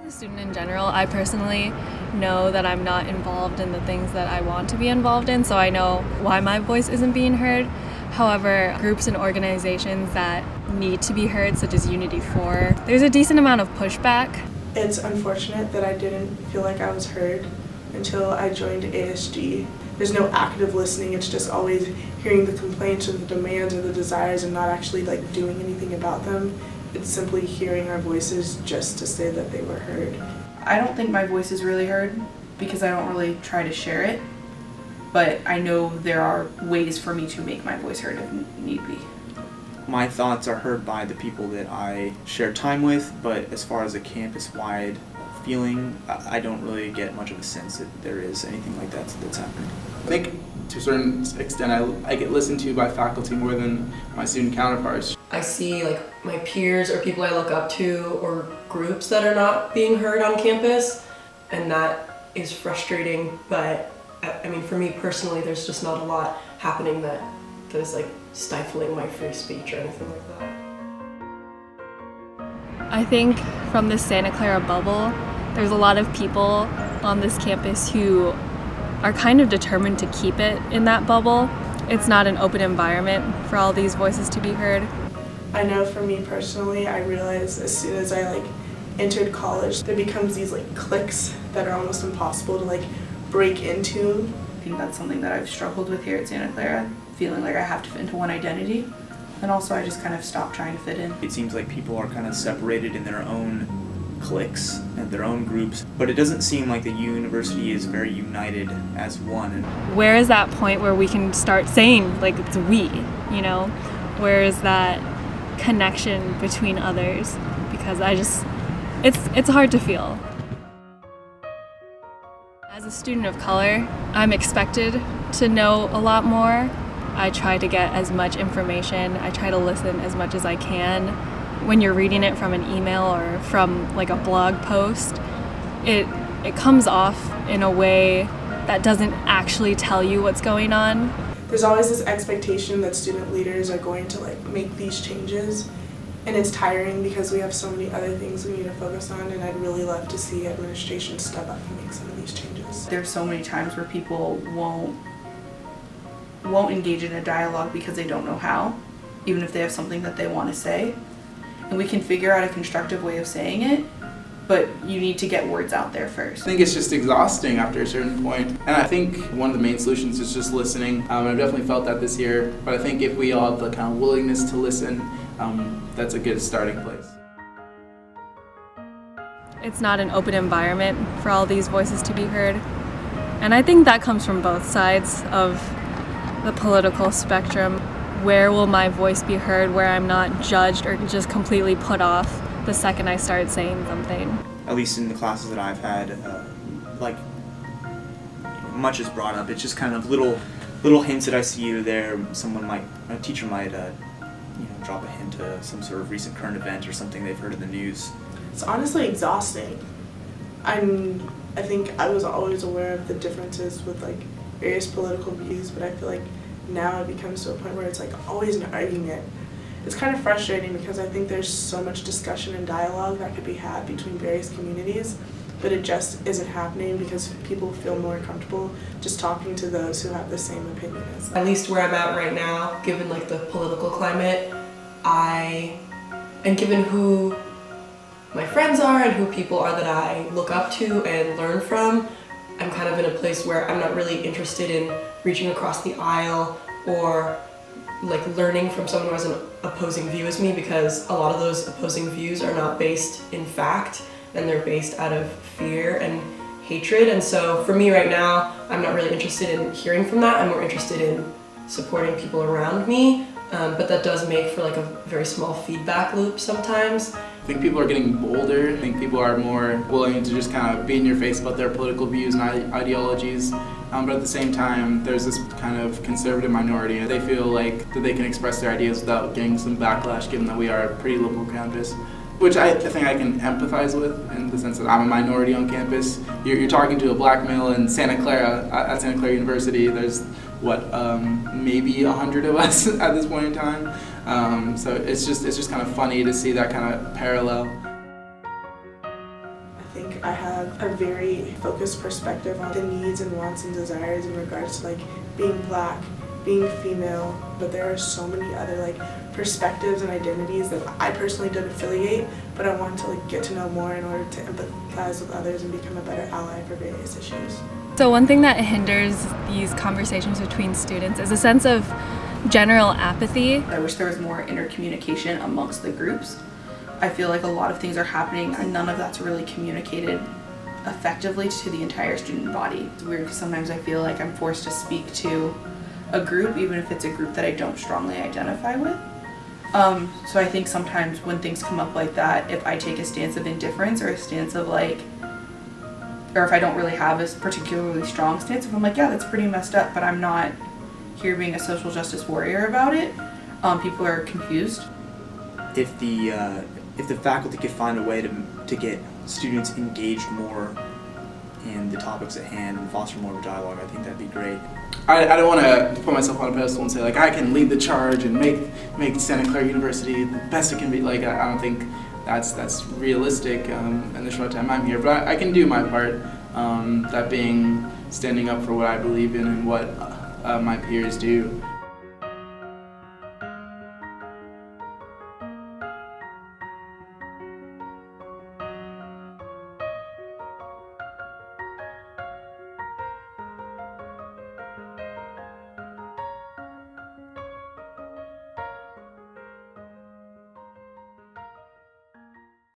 As a student in general, I personally know that I'm not involved in the things that I want to be involved in, so I know why my voice isn't being heard. However, groups and organizations that need to be heard, such as Unity 4, there's a decent amount of pushback. It's unfortunate that I didn't feel like I was heard until I joined ASG. There's no active listening, it's just always hearing the complaints or the demands or the desires and not actually doing anything about them. It's simply hearing our voices just to say that they were heard. I don't think my voice is really heard because I don't really try to share it, but I know there are ways for me to make my voice heard if need be. My thoughts are heard by the people that I share time with, but as far as a campus-wide feeling, I don't really get much of a sense that there is anything like that that's happening. I think to a certain extent I get listened to by faculty more than my student counterparts. I see my peers or people I look up to or groups that are not being heard on campus, and that is frustrating, but I mean for me personally there's just not a lot happening that is stifling my free speech or anything like that. I think from the Santa Clara bubble, there's a lot of people on this campus who are kind of determined to keep it in that bubble. It's not an open environment for all these voices to be heard. I know for me personally, I realized as soon as I entered college, there becomes these cliques that are almost impossible to break into. I think that's something that I've struggled with here at Santa Clara, feeling like I have to fit into one identity. And also I just kind of stopped trying to fit in. It seems like people are kind of separated in their own cliques and their own groups, but it doesn't seem like the university is very united as one. Where is that point where we can start saying it's we, Where is that connection between others? Because it's hard to feel. As a student of color, I'm expected to know a lot more. I try to get as much information. I try to listen as much as I can. When you're reading it from an email or from a blog post, it comes off in a way that doesn't actually tell you what's going on. There's always this expectation that student leaders are going to make these changes, and it's tiring because we have so many other things we need to focus on, and I'd really love to see administration step up and make some of these changes. There's so many times where people won't engage in a dialogue because they don't know how, even if they have something that they want to say. And we can figure out a constructive way of saying it, but you need to get words out there first. I think it's just exhausting after a certain point. And I think one of the main solutions is just listening. I've definitely felt that this year, but I think if we all have the kind of willingness to listen, that's a good starting place. It's not an open environment for all these voices to be heard. And I think that comes from both sides of the political spectrum. Where will my voice be heard where I'm not judged or just completely put off the second I start saying something? At least in the classes that I've had, much is brought up. It's just kind of little hints that I see here or there. A teacher might drop a hint to some sort of recent current event or something they've heard in the news. It's honestly exhausting. I think I was always aware of the differences with various political views, but I feel now it becomes to a point where it's always an argument. It's kind of frustrating because I think there's so much discussion and dialogue that could be had between various communities, but it just isn't happening because people feel more comfortable just talking to those who have the same opinion as them. At least where I'm at right now, given the political climate, and given who my friends are and who people are that I look up to and learn from, I'm kind of in a place where I'm not really interested in reaching across the aisle or learning from someone who has an opposing view as me, because a lot of those opposing views are not based in fact, and they're based out of fear and hatred. And so for me right now, I'm not really interested in hearing from that. I'm more interested in supporting people around me, but that does make for a very small feedback loop sometimes. I think people are getting bolder. I think people are more willing to just kind of be in your face about their political views and ideologies. But at the same time, there's this kind of conservative minority. They feel that they can express their ideas without getting some backlash, given that we are a pretty liberal campus, which I think I can empathize with in the sense that I'm a minority on campus. You're talking to a black male in Santa Clara, at Santa Clara University. There's maybe 100 of us at this point in time. So it's just kind of funny to see that kind of parallel. I think I have a very focused perspective on the needs and wants and desires in regards to like being Black, being female, but there are so many other like perspectives and identities that I personally don't affiliate, but I want to like get to know more in order to empathize with others and become a better ally for various issues. So one thing that hinders these conversations between students is a sense of general apathy. I wish there was more intercommunication amongst the groups. I feel like a lot of things are happening and none of that's really communicated effectively to the entire student body. It's weird because sometimes I feel like I'm forced to speak to a group, even if it's a group that I don't strongly identify with. So I think sometimes when things come up like that, if I take a stance of indifference or a stance of like, or if I don't really have a particularly strong stance, if I'm like, yeah, that's pretty messed up, but I'm not here being a social justice warrior about it, people are confused. If the faculty could find a way to get students engaged more in the topics at hand and foster more of a dialogue, I think that'd be great. I don't want to put myself on a pedestal and say like I can lead the charge and make Santa Clara University the best it can be. Like I don't think that's realistic in the short time I'm here, but I can do my part. That being standing up for what I believe in and what my peers do.